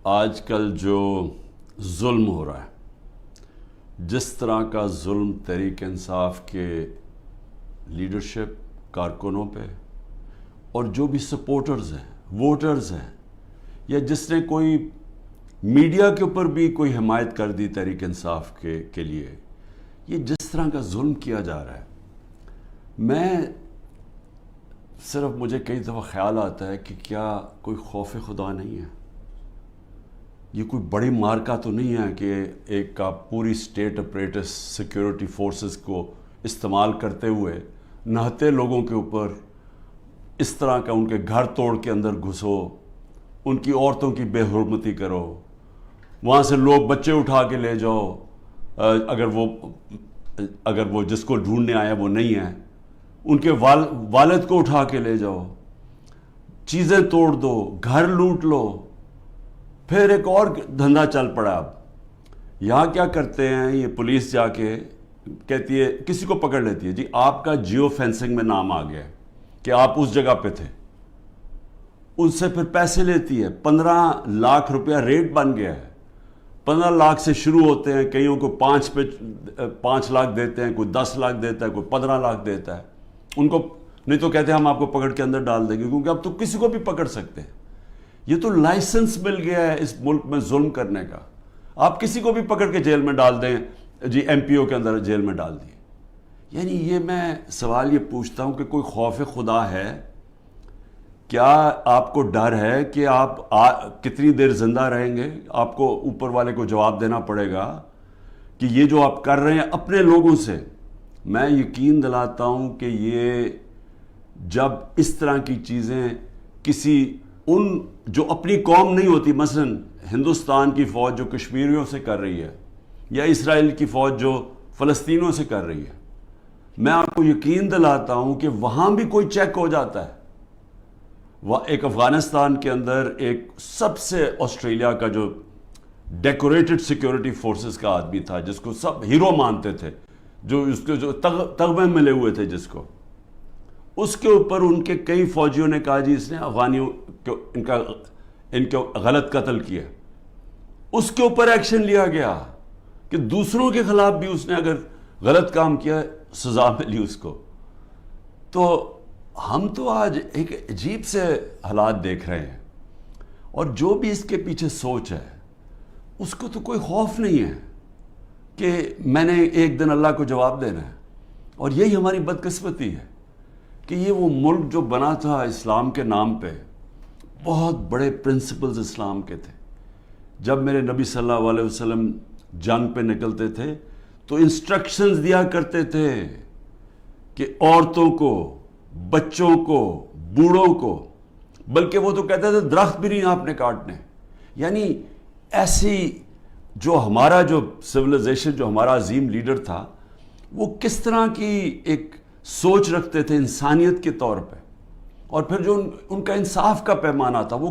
آج کل جو ظلم ہو رہا ہے، جس طرح کا ظلم تحریک انصاف کے لیڈرشپ کارکنوں پہ اور جو بھی سپورٹرز ہیں، ووٹرز ہیں، یا جس نے کوئی میڈیا کے اوپر بھی کوئی حمایت کر دی تحریک انصاف کے لیے، یہ جس طرح کا ظلم کیا جا رہا ہے، مجھے کئی دفعہ خیال آتا ہے کہ کیا کوئی خوف خدا نہیں ہے؟ یہ کوئی بڑی مارکا تو نہیں ہے کہ ایک کا پوری اسٹیٹ اپریٹس سیکیورٹی فورسز کو استعمال کرتے ہوئے نہتے لوگوں کے اوپر اس طرح کا ان کے گھر توڑ کے اندر گھسو، ان کی عورتوں کی بے حرمتی کرو، وہاں سے لوگ بچے اٹھا کے لے جاؤ، اگر وہ جس کو ڈھونڈنے آیا وہ نہیں ہے، ان کے والد کو اٹھا کے لے جاؤ، چیزیں توڑ دو، گھر لوٹ لو، پھر ایک اور دھندا چل پڑا۔ اب یہاں کیا کرتے ہیں، یہ پولیس جا کے کہتی ہے، کسی کو پکڑ لیتی ہے، جی آپ کا جیو فینسنگ میں نام آ گیا ہے کہ آپ اس جگہ پہ تھے، ان سے پھر پیسے لیتی ہے، 15 لاکھ روپیہ ریٹ بن گیا ہے، 15 لاکھ سے شروع ہوتے ہیں، کئیوں کو 5 لاکھ دیتے ہیں، کوئی 10 لاکھ دیتا ہے، کوئی 15 لاکھ دیتا ہے، ان کو نہیں تو کہتے ہیں ہم آپ کو پکڑ کے اندر ڈال دیں گے، کیونکہ اب تو کسی کو بھی پکڑ سکتے ہیں۔ یہ تو لائسنس مل گیا ہے اس ملک میں ظلم کرنے کا، آپ کسی کو بھی پکڑ کے جیل میں ڈال دیں، جی ایم پی او کے اندر جیل میں ڈال دیے۔ یعنی یہ میں سوال یہ پوچھتا ہوں کہ کوئی خوف خدا ہے؟ کیا آپ کو ڈر ہے کہ آپ کتنی دیر زندہ رہیں گے؟ آپ کو اوپر والے کو جواب دینا پڑے گا کہ یہ جو آپ کر رہے ہیں اپنے لوگوں سے۔ میں یقین دلاتا ہوں کہ یہ جب اس طرح کی چیزیں ان جو اپنی قوم نہیں ہوتی، مثلا ہندوستان کی فوج جو کشمیریوں سے کر رہی ہے، یا اسرائیل کی فوج جو فلسطینیوں سے کر رہی ہے، میں آپ کو یقین دلاتا ہوں کہ وہاں بھی کوئی چیک ہو جاتا ہے۔ ایک افغانستان کے اندر ایک سب سے آسٹریلیا کا جو ڈیکوریٹڈ سیکیورٹی فورسز کا آدمی تھا، جس کو سب ہیرو مانتے تھے، جو اس کے جو تغمے ملے ہوئے تھے، جس کو اس کے اوپر ان کے کئی فوجیوں نے کہا جی اس نے افغانیوں ان کو غلط قتل کیا، اس کے اوپر ایکشن لیا گیا کہ دوسروں کے خلاف بھی اس نے اگر غلط کام کیا سزا ملی اس کو۔ تو ہم تو آج ایک عجیب سے حالات دیکھ رہے ہیں، اور جو بھی اس کے پیچھے سوچ ہے اس کو تو کوئی خوف نہیں ہے کہ میں نے ایک دن اللہ کو جواب دینا ہے۔ اور یہی ہماری بدقسمتی ہے کہ یہ وہ ملک جو بنا تھا اسلام کے نام پہ، بہت بڑے پرنسپلز اسلام کے تھے۔ جب میرے نبی صلی اللہ علیہ وسلم جنگ پہ نکلتے تھے تو انسٹرکشنز دیا کرتے تھے کہ عورتوں کو، بچوں کو، بوڑھوں کو، بلکہ وہ تو کہتے تھے درخت بھی نہیں آپ نے کاٹنے۔ یعنی ایسی جو ہمارا جو سویلائزیشن، جو ہمارا عظیم لیڈر تھا، وہ کس طرح کی ایک سوچ رکھتے تھے انسانیت کے طور پہ، اور پھر جو ان کا انصاف کا پیمانہ تھا وہ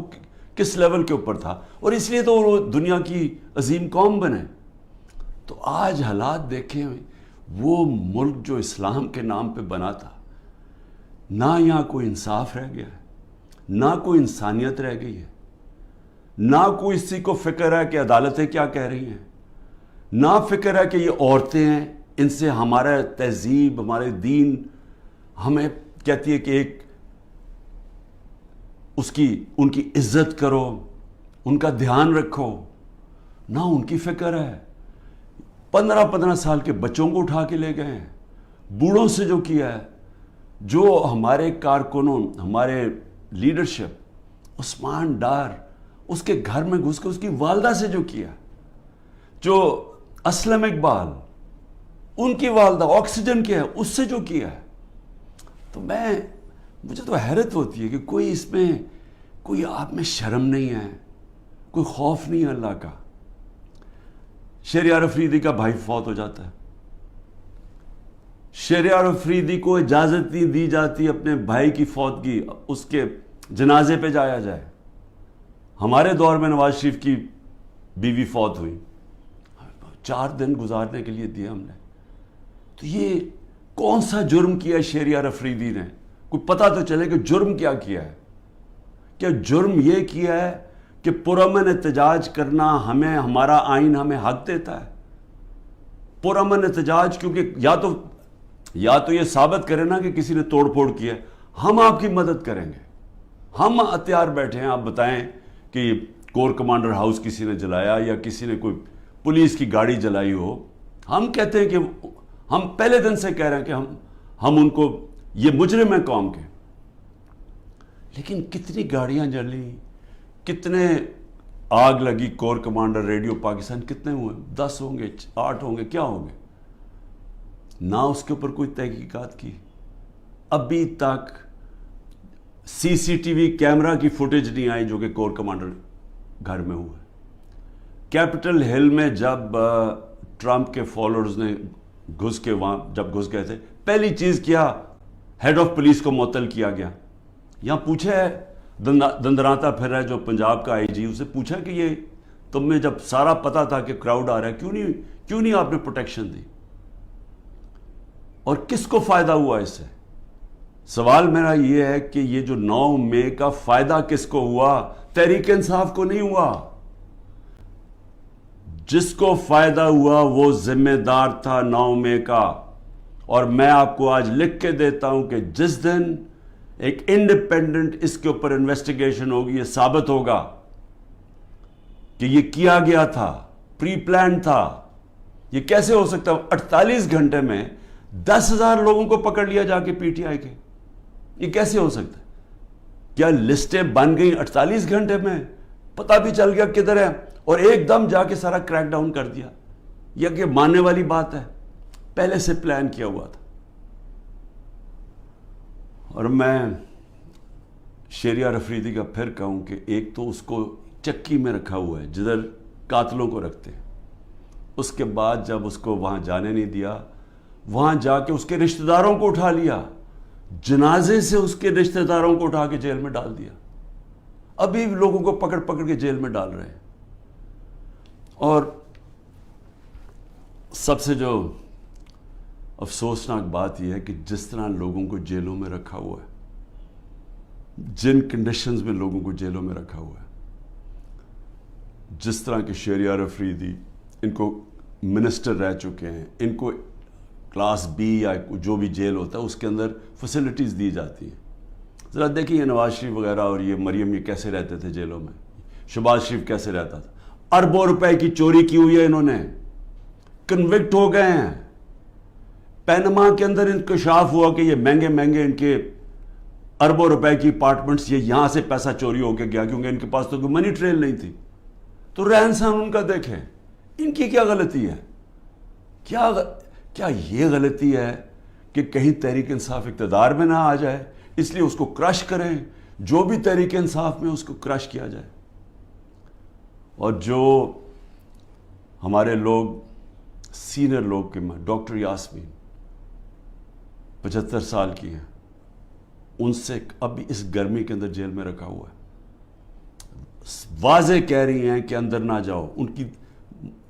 کس لیول کے اوپر تھا، اور اس لیے تو وہ دنیا کی عظیم قوم بنے۔ تو آج حالات دیکھیں، وہ ملک جو اسلام کے نام پہ بنا تھا، نہ یہاں کوئی انصاف رہ گیا ہے، نہ کوئی انسانیت رہ گئی ہے، نہ کوئی اسی کو فکر ہے کہ عدالتیں کیا کہہ رہی ہیں، نہ فکر ہے کہ یہ عورتیں ہیں، ان سے ہمارا تہذیب، ہمارے دین ہمیں کہتی ہے کہ ان کی عزت کرو، ان کا دھیان رکھو، نہ ان کی فکر ہے۔ 15 سال کے بچوں کو اٹھا کے لے گئے ہیں، بوڑھوں سے جو کیا ہے، جو ہمارے کارکنوں، ہمارے لیڈرشپ، عثمان ڈار، اس کے گھر میں گھس کے اس کی والدہ سے جو کیا، جو اسلم اقبال، ان کی والدہ آکسیجن کے ہے، اس سے جو کیا ہے، تو مجھے تو حیرت ہوتی ہے کہ کوئی آپ میں شرم نہیں ہے، کوئی خوف نہیں ہے اللہ کا۔ شہریار افریدی کا بھائی فوت ہو جاتا ہے، شہریار افریدی کو اجازت نہیں دی جاتی اپنے بھائی کی فوتگی، اس کے جنازے پہ جایا جائے۔ ہمارے دور میں نواز شریف کی بیوی فوت ہوئی، 4 دن گزارنے کے لیے دیے ہم نے۔ تو یہ کون سا جرم کیا ہے شہریار افریدی نے؟ کوئی پتہ تو چلے کہ جرم کیا ہے؟ کیا جرم یہ کیا ہے کہ پرامن احتجاج کرنا ہمیں ہمارا آئین ہمیں حق دیتا ہے. پرامن احتجاج کیونکہ یا تو یہ ثابت کرے نا کہ کسی نے توڑ پھوڑ کیا ہے, ہم آپ کی مدد کریں گے. ہم ہتھیار بیٹھے ہیں, آپ بتائیں کہ کور کمانڈر ہاؤس کسی نے جلایا یا کسی نے کوئی پولیس کی گاڑی جلائی ہو, ہم کہتے ہیں کہ ہم پہلے دن سے کہہ رہے ہیں کہ ہم ان کو, یہ مجرم ہیں قوم کے. لیکن کتنی گاڑیاں جلی, کتنے آگ لگی, کور کمانڈر ریڈیو پاکستان کتنے ہوئے, 10 ہوں گے, 8 ہوں گے, کیا ہوں گے؟ نہ اس کے اوپر کوئی تحقیقات کی. ابھی تک سی سی ٹی وی کیمرہ کی فوٹیج نہیں آئی جو کہ کور کمانڈر گھر میں ہوا ہے. کیپٹل ہل میں جب ٹرمپ کے فالوورز نے گھس کے وہاں جب گھس گئے تھے, پہلی چیز کیا, ہیڈ آف پولیس کو معطل کیا گیا. یہاں پوچھا ہے دندراتا پھر رہا ہے جو پنجاب کا آئی جی, اسے پوچھا کہ یہ تمہیں جب سارا پتا تھا کہ کراؤڈ آ رہا ہے کیوں نہیں آپ نے پروٹیکشن دی, اور کس کو فائدہ ہوا اس سے؟ سوال میرا یہ ہے کہ یہ جو 9 مئی کا فائدہ کس کو ہوا؟ تحریک انصاف کو نہیں ہوا. جس کو فائدہ ہوا وہ ذمہ دار تھا 9 مئی کا. اور میں آپ کو آج لکھ کے دیتا ہوں کہ جس دن ایک انڈیپینڈنٹ اس کے اوپر انویسٹیگیشن ہوگی, یہ ثابت ہوگا کہ یہ کیا گیا تھا, پری پلان تھا. یہ کیسے ہو سکتا ہے 48 گھنٹے میں 10,000 لوگوں کو پکڑ لیا جا کے پی ٹی آئی کے؟ یہ کیسے ہو سکتا ہے؟ کیا لسٹیں بن گئیں 48 گھنٹے میں؟ پتہ بھی چل گیا کدھر ہے, اور ایک دم جا کے سارا کریک ڈاؤن کر دیا؟ یہ کہ ماننے والی بات ہے؟ پہلے سے پلان کیا ہوا تھا. اور میں شہریار افریدی کا پھر کہوں کہ ایک تو اس کو چکی میں رکھا ہوا ہے جدھر قاتلوں کو رکھتے ہیں, اس کے بعد جب اس کو وہاں جانے نہیں دیا, وہاں جا کے اس کے رشتہ داروں کو اٹھا لیا, جنازے سے اس کے رشتہ داروں کو اٹھا کے جیل میں ڈال دیا. ابھی لوگوں کو پکڑ پکڑ کے جیل میں ڈال رہے ہیں. اور سب سے جو افسوسناک بات یہ ہے کہ جس طرح لوگوں کو جیلوں میں رکھا ہوا ہے, جن کنڈیشنز میں لوگوں کو جیلوں میں رکھا ہوا ہے, جس طرح کے شہریار افریدی, ان کو منسٹر رہ چکے ہیں, ان کو کلاس بی یا جو بھی جیل ہوتا ہے اس کے اندر فیسلٹیز دی جاتی ہیں. ذرا دیکھیں یہ نواز شریف وغیرہ اور یہ مریم یہ کیسے رہتے تھے جیلوں میں, شہباز شریف کیسے رہتا تھا. اربوں روپے کی چوری کی ہوئی ہے انہوں نے, کنوکٹ ہو گئے ہیں. پینما کے اندر انکشاف ہوا کہ یہ مہنگے ان کے اربوں روپے کی اپارٹمنٹس, یہ یہاں سے پیسہ چوری ہو کے گیا کیونکہ ان کے پاس تو کوئی منی ٹریل نہیں تھی. تو رہن سہن ان کا دیکھیں, ان کی کیا غلطی ہے؟ کیا یہ غلطی ہے کہ کہیں تحریک انصاف اقتدار میں نہ آ جائے اس لیے اس کو کرش کریں؟ جو بھی تحریک انصاف میں اس کو کرش کیا جائے. اور جو ہمارے لوگ سینئر لوگ کے ڈاکٹر یاسمین 75 سال کی ہیں, ان سے ابھی اس گرمی کے اندر جیل میں رکھا ہوا ہے. واضح کہہ رہی ہیں کہ اندر نہ جاؤ, ان کی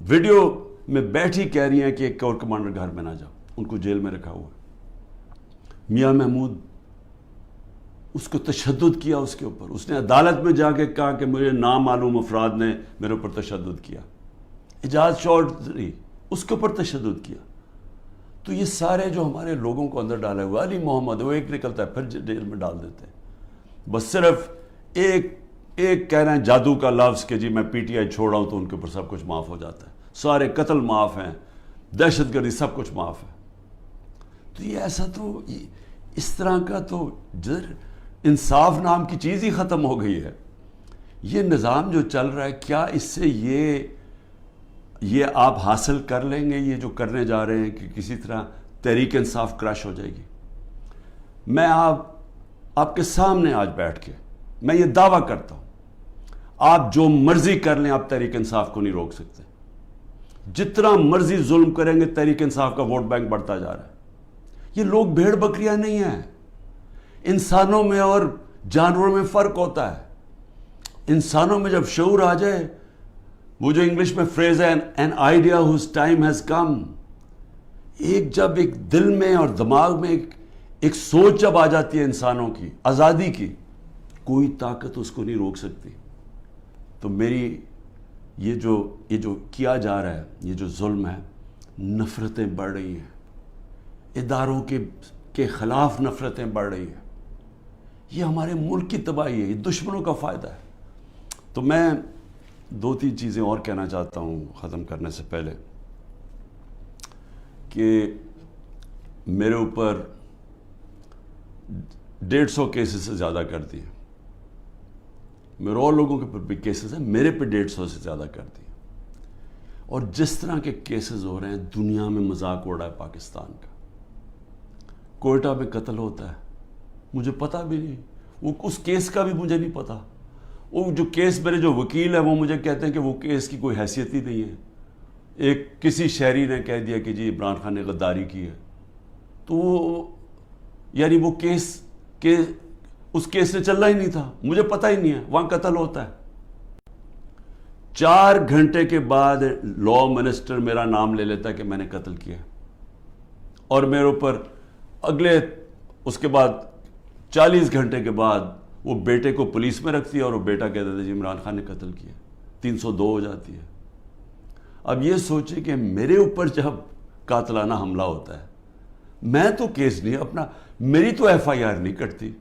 ویڈیو میں بیٹھی کہہ رہی ہیں کہ ایک کور کمانڈر گھر میں نہ جاؤ, ان کو جیل میں رکھا ہوا ہے. میاں محمود, اس کو تشدد کیا اس کے اوپر, اس نے عدالت میں جا کے کہا کہ مجھے نامعلوم افراد نے میرے اوپر تشدد کیا. اعجاز چودھری, اس کے اوپر تشدد کیا. تو یہ سارے جو ہمارے لوگوں کو اندر ڈالے ہوئے, علی محمد وہ ایک نکلتا ہے پھر جیل میں ڈال دیتے ہیں. بس صرف ایک کہہ رہے ہیں جادو کا لفظ کہ جی میں پی ٹی آئی چھوڑ رہا ہوں تو ان کے اوپر سب کچھ معاف ہو جاتا ہے, سارے قتل معاف ہیں, دہشت گردی سب کچھ معاف ہے. تو یہ ایسا تو اس طرح کا تو انصاف نام کی چیز ہی ختم ہو گئی ہے. یہ نظام جو چل رہا ہے, کیا اس سے یہ آپ حاصل کر لیں گے یہ جو کرنے جا رہے ہیں کہ کسی طرح تحریک انصاف کرش ہو جائے گی؟ میں آپ کے سامنے آج بیٹھ کے میں یہ دعویٰ کرتا ہوں, آپ جو مرضی کر لیں آپ تحریک انصاف کو نہیں روک سکتے. جتنا مرضی ظلم کریں گے تحریک انصاف کا ووٹ بینک بڑھتا جا رہا ہے. یہ لوگ بھیڑ بکریاں نہیں ہیں. انسانوں میں اور جانوروں میں فرق ہوتا ہے. انسانوں میں جب شعور آ جائے, وہ جو انگلش میں فریز ہے an idea whose time has come, جب ایک دل میں اور دماغ میں ایک سوچ جب آ جاتی ہے انسانوں کی آزادی کی, کوئی طاقت اس کو نہیں روک سکتی. تو میری یہ جو کیا جا رہا ہے، یہ جو ظلم ہے، نفرتیں بڑھ رہی ہیں، اداروں کے خلاف نفرتیں بڑھ رہی ہیں، یہ ہمارے ملک کی تباہی ہے، یہ دشمنوں کا فائدہ ہے۔ تو میں 2-3 چیزیں اور کہنا چاہتا ہوں ختم کرنے سے پہلے، کہ میرے اوپر 150 کیسز سے زیادہ کر دیے، میرے اور لوگوں کے اوپر بھی کیسز ہیں، میرے پہ 150 سے زیادہ کر دیے، اور جس طرح کے کیسز ہو رہے ہیں دنیا میں مذاق اڑ رہا ہے پاکستان کا۔ کوئٹہ میں قتل ہوتا ہے، مجھے پتہ بھی نہیں، وہ اس کیس کا بھی مجھے نہیں پتہ۔ وہ جو کیس میرے جو وکیل ہیں وہ مجھے کہتے ہیں کہ وہ کیس کی کوئی حیثیت ہی نہیں ہے، ایک کسی شہری نے کہہ دیا کہ جی عمران خان نے غداری کی ہے، تو وہ یعنی وہ کیس اس کیس سے چلنا ہی نہیں تھا، مجھے پتہ ہی نہیں ہے، وہاں قتل ہوتا ہے۔ 4 گھنٹے کے بعد لا منسٹر میرا نام لے لیتا ہے کہ میں نے قتل کیا، اور میرے اوپر اس کے بعد 40 گھنٹے کے بعد وہ بیٹے کو پولیس میں رکھتی ہے، اور وہ بیٹا کہتا تھا جی عمران خان نے قتل کیا، 302 ہو جاتی ہے۔ اب یہ سوچیں کہ میرے اوپر جب قاتلانہ حملہ ہوتا ہے، میں تو کیس نہیں اپنا، میری تو ایف آئی آر نہیں کٹتی،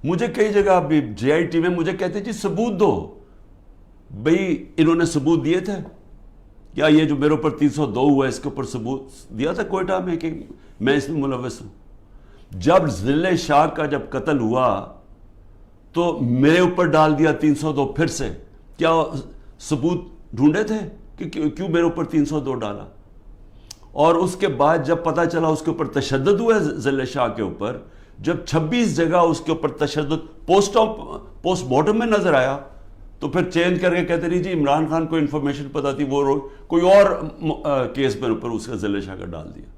مجھے کئی جگہ ابھی جے آئی ٹی میں مجھے کہتے جی ثبوت دو، بھئی انہوں نے ثبوت دیے تھے کیا؟ یہ جو میرے اوپر 302 ہوا ہے اس کے اوپر ثبوت دیا تھا کوئٹہ میں کہ میں اس میں ملوث ہوں؟ جب ذل شاہ کا جب قتل ہوا تو میرے اوپر ڈال دیا 302 پھر سے، کیا ثبوت ڈھونڈے تھے کہ کیوں میرے اوپر 302 ڈالا؟ اور اس کے بعد جب پتہ چلا اس کے اوپر تشدد ہوا ہے ذل شاہ کے اوپر، جب 26 جگہ اس کے اوپر تشدد پوسٹ مارٹم میں نظر آیا، تو پھر چینج کر کے کہتے نہیں جی عمران خان کو انفارمیشن پتا تھی، وہ کوئی اور کیس میرے اوپر اس کا ذل شاہ کا ڈال دیا۔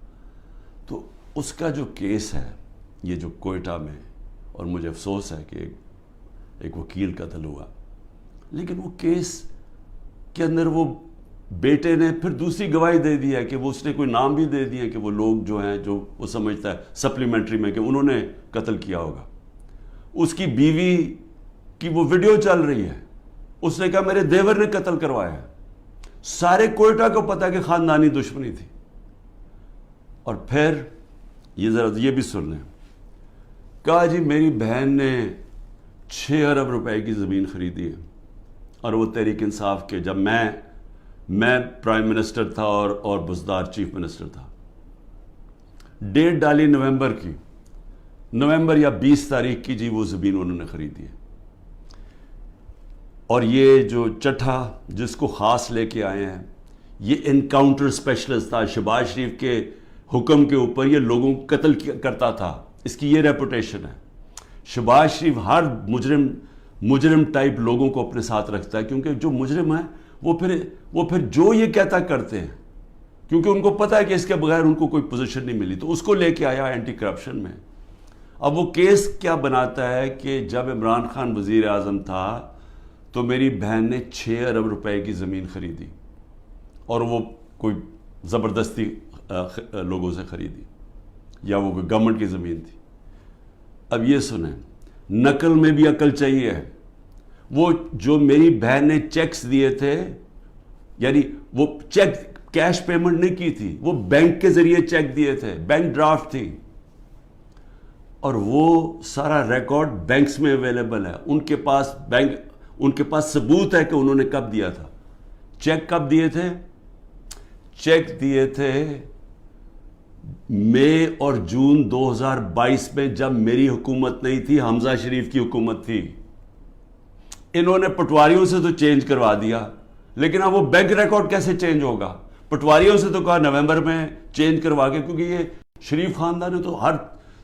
تو اس کا جو کیس ہے یہ جو کوئٹہ میں، اور مجھے افسوس ہے کہ ایک وکیل قتل ہوا، لیکن وہ کیس کے اندر وہ بیٹے نے پھر دوسری گواہی دے دی ہے کہ وہ اس نے کوئی نام بھی دے دیا کہ وہ لوگ جو ہیں جو وہ سمجھتا ہے سپلیمنٹری میں کہ انہوں نے قتل کیا ہوگا۔ اس کی بیوی کی وہ ویڈیو چل رہی ہے، اس نے کہا میرے دیور نے قتل کروایا ہے، سارے کوئٹہ کو پتا کہ خاندانی دشمنی تھی۔ اور پھر یہ ذرا یہ بھی سن لیں، کہا جی میری بہن نے 6 ارب روپے کی زمین خریدی ہے، اور وہ تحریک انصاف کے جب میں پرائم منسٹر تھا اور بزدار چیف منسٹر تھا، ڈیٹ ڈالی نومبر یا 20 تاریخ کی، جی وہ زمین انہوں نے خریدی ہے۔ اور یہ جو چٹھا جس کو خاص لے کے آئے ہیں، یہ انکاؤنٹر اسپیشلسٹ تھا، شہباز شریف کے حکم کے اوپر یہ لوگوں کو قتل کرتا تھا، اس کی یہ ریپوٹیشن ہے۔ شہباز شریف ہر مجرم ٹائپ لوگوں کو اپنے ساتھ رکھتا ہے، کیونکہ جو مجرم ہیں وہ پھر جو یہ کہتا کرتے ہیں، کیونکہ ان کو پتہ ہے کہ اس کے بغیر ان کو کوئی پوزیشن نہیں ملی، تو اس کو لے کے آیا اینٹی کرپشن میں۔ اب وہ کیس کیا بناتا ہے کہ جب عمران خان وزیر اعظم تھا تو میری بہن نے 6 ارب روپے کی زمین خریدی، اور وہ کوئی زبردستی لوگوں سے خریدی، یا وہ کوئی گورنمنٹ کی زمین تھی۔ اب یہ سنیں، نقل میں بھی عقل چاہیے۔ وہ جو میری بہن نے چیکس دیے تھے، یعنی وہ چیک کیش پیمنٹ نہیں کی تھی، وہ بینک کے ذریعے چیک دیے تھے، بینک ڈرافٹ تھی، اور وہ سارا ریکارڈ بینکس میں اویلیبل ہے، ان کے پاس ثبوت ہے کہ انہوں نے کب دیا تھا۔ چیک کب دیے تھے؟ چیک دیے تھے مئی اور جون 2022 میں، جب میری حکومت نہیں تھی، حمزہ شریف کی حکومت تھی۔ انہوں نے پٹواریوں سے تو چینج کروا دیا، لیکن اب وہ بینک ریکارڈ کیسے چینج ہوگا؟ پٹواریوں سے تو کہا نومبر میں چینج کروا کے، کیونکہ یہ شریف خاندان نے تو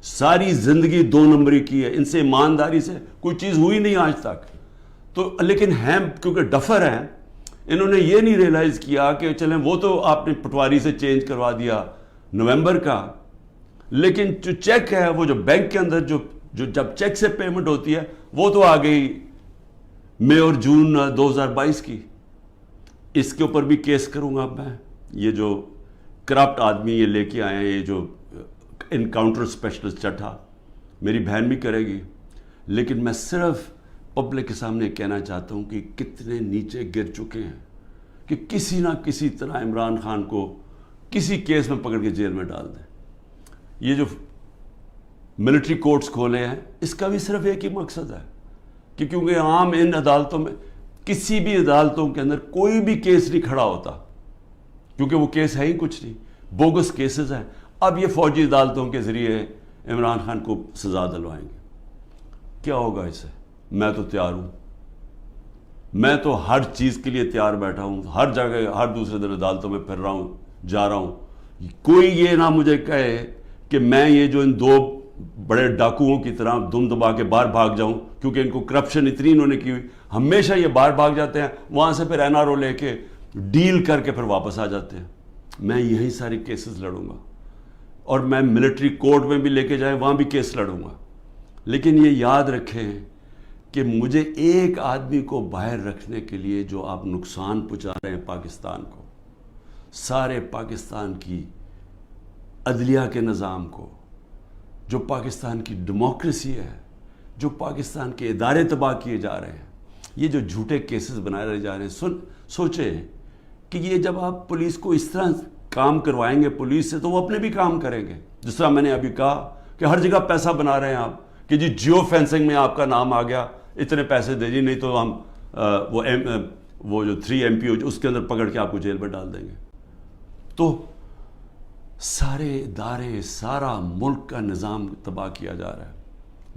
ساری زندگی 2 نمبری کی ہے، ان سے ایمانداری سے کوئی چیز ہوئی نہیں آج تک۔ تو لیکن ہیں کیونکہ ڈفر ہیں، انہوں نے یہ نہیں ریلائز کیا کہ چلیں وہ تو آپ نے پٹواری سے چینج کروا دیا نومبر کا، لیکن جو چیک ہے وہ جو بینک کے اندر جو جب چیک سے پیمنٹ ہوتی ہے وہ تو آ گئی مئی اور جون 2022 کی۔ اس کے اوپر بھی کیس کروں گا میں۔ یہ جو کرپٹ آدمی یہ لے کے آئے ہیں، یہ جو انکاؤنٹر اسپیشلسٹ چٹھا، میری بہن بھی کرے گی، لیکن میں صرف پبلک کے سامنے کہنا چاہتا ہوں کہ کتنے نیچے گر چکے ہیں کہ کسی نہ کسی طرح عمران خان کو کسی کیس میں پکڑ کے جیل میں ڈال دیں. یہ جو ملٹری کورٹس کھولے ہیں اس کا بھی صرف ایک ہی مقصد ہے کہ کیونکہ عام ان عدالتوں میں کسی بھی عدالتوں کے اندر کوئی بھی کیس نہیں کھڑا ہوتا کیونکہ وہ کیس ہے ہی کچھ نہیں, بوگس کیسز ہیں. اب یہ فوجی عدالتوں کے ذریعے عمران خان کو سزا دلوائیں گے. کیا ہوگا اس سے؟ میں تو تیار ہوں, میں تو ہر چیز کے لیے تیار بیٹھا ہوں, ہر جگہ ہر دوسرے دن عدالتوں میں پھر رہا ہوں, جا رہا ہوں. کوئی یہ نہ مجھے کہے کہ میں یہ جو ان دو بڑے ڈاکوؤں کی طرح دم دبا کے باہر بھاگ جاؤں کیونکہ ان کو کرپشن اتنی انہوں نے کی ہوئی. ہمیشہ یہ باہر بھاگ جاتے ہیں, وہاں سے پھر NRO لے کے ڈیل کر کے پھر واپس آ جاتے ہیں. میں یہی ساری کیسز لڑوں گا اور میں ملٹری کورٹ میں بھی لے کے جائیں وہاں بھی کیس لڑوں گا. لیکن یہ یاد رکھیں کہ مجھے ایک آدمی کو باہر رکھنے کے لیے جو آپ نقصان پہنچا رہے ہیں پاکستان کو, سارے پاکستان کی عدلیہ کے نظام کو, جو پاکستان کی ڈیموکریسی ہے, جو پاکستان کے ادارے تباہ کیے جا رہے ہیں, یہ جو جھوٹے کیسز بنائے رہے جا رہے ہیں. سوچیں کہ یہ جب آپ پولیس کو اس طرح کام کروائیں گے پولیس سے تو وہ اپنے بھی کام کریں گے. جس طرح میں نے ابھی کہا کہ ہر جگہ پیسہ بنا رہے ہیں آپ کہ جی جیو فینسنگ میں آپ کا نام آ گیا, اتنے پیسے دے جی, نہیں تو ہم وہ جو 3 MP اس کے اندر پکڑ کے آپ کو جیل میں ڈال دیں گے. تو سارے ادارے, سارا ملک کا نظام تباہ کیا جا رہا ہے.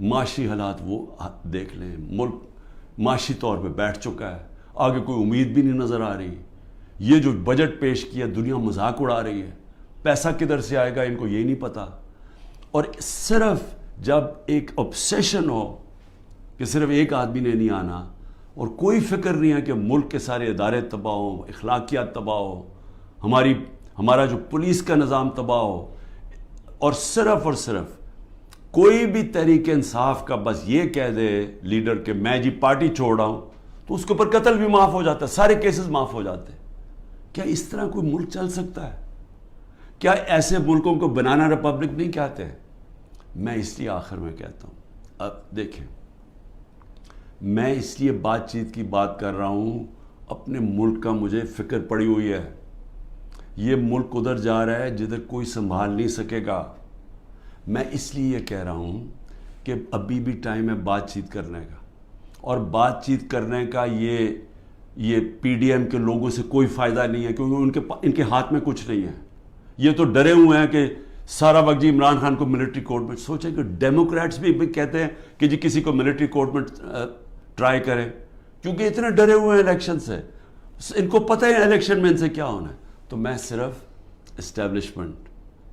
معاشی حالات وہ دیکھ لیں, ملک معاشی طور پہ بیٹھ چکا ہے, آگے کوئی امید بھی نہیں نظر آ رہی. یہ جو بجٹ پیش کیا دنیا مذاق اڑا رہی ہے, پیسہ کدھر سے آئے گا ان کو یہ نہیں پتا. اور صرف جب ایک obsession ہو کہ صرف ایک آدمی نے نہیں آنا اور کوئی فکر نہیں ہے کہ ملک کے سارے ادارے تباہ ہو, اخلاقیات تباہ ہو, ہمارا جو پولیس کا نظام تباہ ہو, اور صرف کوئی بھی تحریک انصاف کا بس یہ کہہ دے لیڈر کہ میں جی پارٹی چھوڑ رہا ہوں, تو اس کے اوپر قتل بھی معاف ہو جاتا ہے, سارے کیسز معاف ہو جاتے ہیں. کیا اس طرح کوئی ملک چل سکتا ہے؟ کیا ایسے ملکوں کو بنانا ریپبلک نہیں کہتے ہیں؟ میں اس لیے آخر میں کہتا ہوں, اب دیکھیں, میں اس لیے بات چیت کی بات کر رہا ہوں, اپنے ملک کا مجھے فکر پڑی ہوئی ہے. یہ ملک ادھر جا رہا ہے جدھر کوئی سنبھال نہیں سکے گا. میں اس لیے یہ کہہ رہا ہوں کہ ابھی بھی ٹائم ہے بات چیت کرنے کا, اور بات چیت کرنے کا یہ PDM کے لوگوں سے کوئی فائدہ نہیں ہے کیونکہ ان کے ہاتھ میں کچھ نہیں ہے. یہ تو ڈرے ہوئے ہیں کہ سارا وقت جی عمران خان کو ملٹری کورٹ میں. سوچیں کہ ڈیموکریٹس بھی کہتے ہیں کہ جی کسی کو ملٹری کورٹ میں ٹرائی کریں کیونکہ اتنے ڈرے ہوئے ہیں الیکشن سے, ان کو پتہ ہے الیکشن میں ان سے کیا ہونا ہے. تو میں صرف اسٹیبلشمنٹ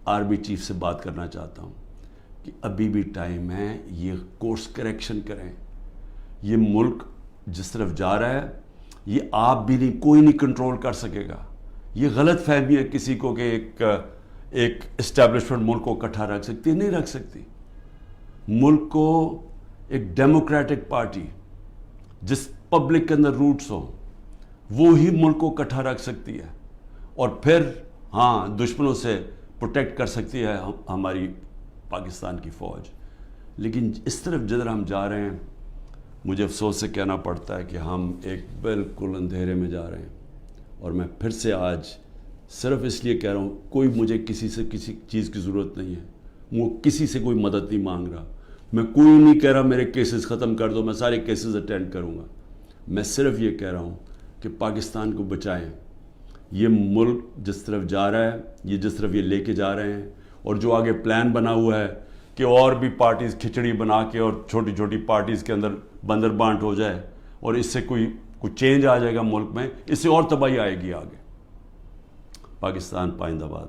آرمی چیف سے بات کرنا چاہتا ہوں کہ ابھی بھی ٹائم ہے, یہ کورس کریکشن کریں. یہ ملک جس طرف جا رہا ہے یہ آپ بھی نہیں, کوئی نہیں کنٹرول کر سکے گا. یہ غلط فہمی ہے کسی کو کہ ایک اسٹیبلشمنٹ ملک کو اکٹھا رکھ سکتی, نہیں رکھ سکتی. ملک کو ایک ڈیموکریٹک پارٹی جس پبلک کے اندر روٹس ہوں وہ ہی ملک کو اکٹھا رکھ سکتی ہے, اور پھر ہاں دشمنوں سے پروٹیکٹ کر سکتی ہے ہماری پاکستان کی فوج. لیکن اس طرف جدھر ہم جا رہے ہیں مجھے افسوس سے کہنا پڑتا ہے کہ ہم ایک بالکل اندھیرے میں جا رہے ہیں. اور میں پھر سے آج صرف اس لیے کہہ رہا ہوں, کوئی مجھے کسی سے کسی چیز کی ضرورت نہیں ہے, وہ کسی سے کوئی مدد نہیں مانگ رہا. میں کوئی نہیں کہہ رہا میرے کیسز ختم کر دو, میں سارے کیسز اٹینڈ کروں گا. میں صرف یہ کہہ رہا ہوں کہ پاکستان کو بچائیں. یہ ملک جس طرف جا رہا ہے, یہ جس طرف یہ لے کے جا رہے ہیں, اور جو آگے پلان بنا ہوا ہے کہ اور بھی پارٹیز کھچڑی بنا کے اور چھوٹی چھوٹی پارٹیز کے اندر بندر بانٹ ہو جائے اور اس سے کوئی چینج آ جائے گا ملک میں, اس سے اور تباہی آئے گی آگے. پاکستان پائندہ باد.